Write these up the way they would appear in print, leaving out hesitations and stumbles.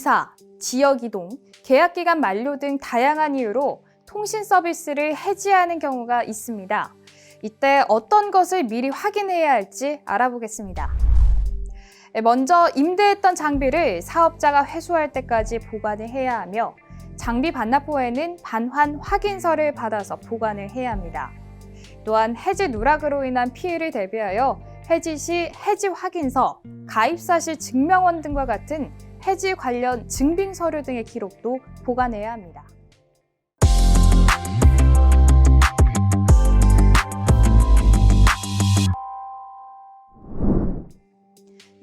이사, 지역이동, 계약기간 만료 등 다양한 이유로 통신 서비스를 해지하는 경우가 있습니다. 이때 어떤 것을 미리 확인해야 할지 알아보겠습니다. 먼저 임대했던 장비를 사업자가 회수할 때까지 보관을 해야 하며 장비 반납 후에는 반환 확인서를 받아서 보관을 해야 합니다. 또한 해지 누락으로 인한 피해를 대비하여 해지 시 해지 확인서, 가입사 시 증명원 등과 같은 해지 관련 증빙 서류 등의 기록도 보관해야 합니다.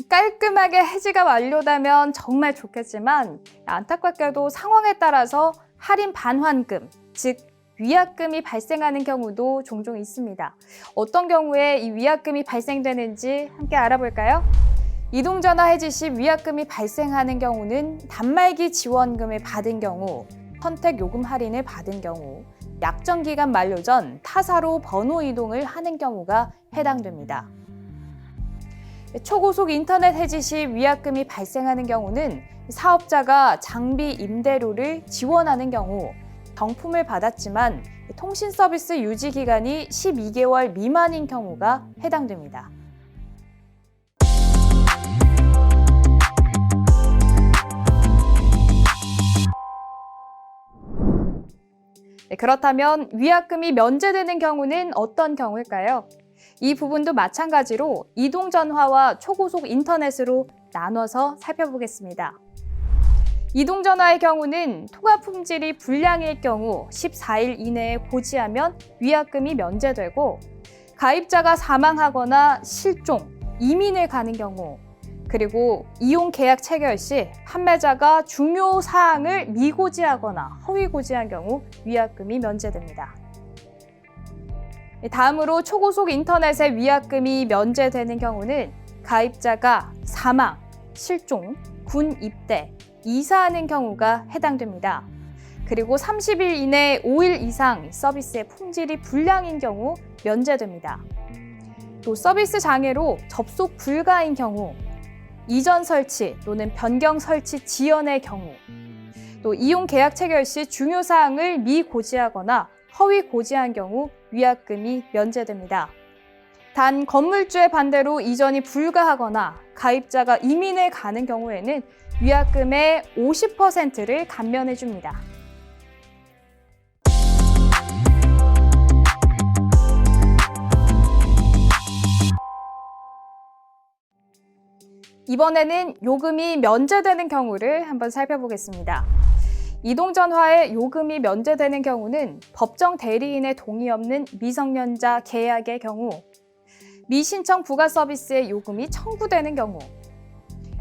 깔끔하게 해지가 완료되면 정말 좋겠지만 안타깝게도 상황에 따라서 할인 반환금, 즉 위약금이 발생하는 경우도 종종 있습니다. 어떤 경우에 이 위약금이 발생되는지 함께 알아볼까요? 이동전화 해지 시 위약금이 발생하는 경우는 단말기 지원금을 받은 경우, 선택요금 할인을 받은 경우, 약정기간 만료 전 타사로 번호 이동을 하는 경우가 해당됩니다. 초고속 인터넷 해지 시 위약금이 발생하는 경우는 사업자가 장비 임대료를 지원하는 경우, 정품을 받았지만 통신 서비스 유지 기간이 12개월 미만인 경우가 해당됩니다. 그렇다면 위약금이 면제되는 경우는 어떤 경우일까요? 이 부분도 마찬가지로 이동전화와 초고속 인터넷으로 나눠서 살펴보겠습니다. 이동전화의 경우는 통화 품질이 불량일 경우 14일 이내에 고지하면 위약금이 면제되고, 가입자가 사망하거나 실종, 이민을 가는 경우, 그리고 이용 계약 체결 시 판매자가 중요 사항을 미고지하거나 허위 고지한 경우 위약금이 면제됩니다. 다음으로 초고속 인터넷의 위약금이 면제되는 경우는 가입자가 사망, 실종, 군 입대, 이사하는 경우가 해당됩니다. 그리고 30일 이내 5일 이상 서비스의 품질이 불량인 경우 면제됩니다. 또 서비스 장애로 접속 불가인 경우, 이전 설치 또는 변경 설치 지연의 경우, 또 이용 계약 체결 시 중요 사항을 미고지하거나 허위 고지한 경우 위약금이 면제됩니다. 단 건물주의 반대로 이전이 불가하거나 가입자가 이민을 가는 경우에는 위약금의 50%를 감면해 줍니다. 이번에는 요금이 면제되는 경우를 한번 살펴보겠습니다. 이동전화의 요금이 면제되는 경우는 법정 대리인의 동의 없는 미성년자 계약의 경우, 미신청 부가 서비스의 요금이 청구되는 경우,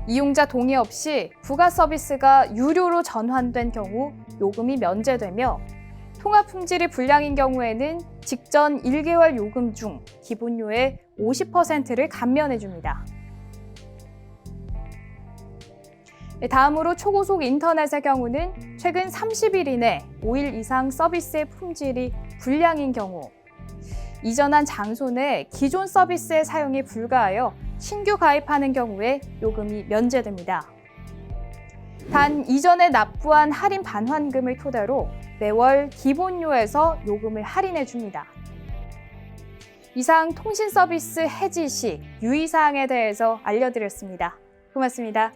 이용자 동의 없이 부가 서비스가 유료로 전환된 경우 요금이 면제되며, 통화 품질이 불량인 경우에는 직전 1개월 요금 중 기본료의 50%를 감면해 줍니다. 다음으로 초고속 인터넷의 경우는 최근 30일 이내 5일 이상 서비스의 품질이 불량인 경우, 이전한 장소 내 기존 서비스의 사용이 불가하여 신규 가입하는 경우에 요금이 면제됩니다. 단 이전에 납부한 할인 반환금을 토대로 매월 기본료에서 요금을 할인해 줍니다. 이상 통신 서비스 해지 시 유의사항에 대해서 알려드렸습니다. 고맙습니다.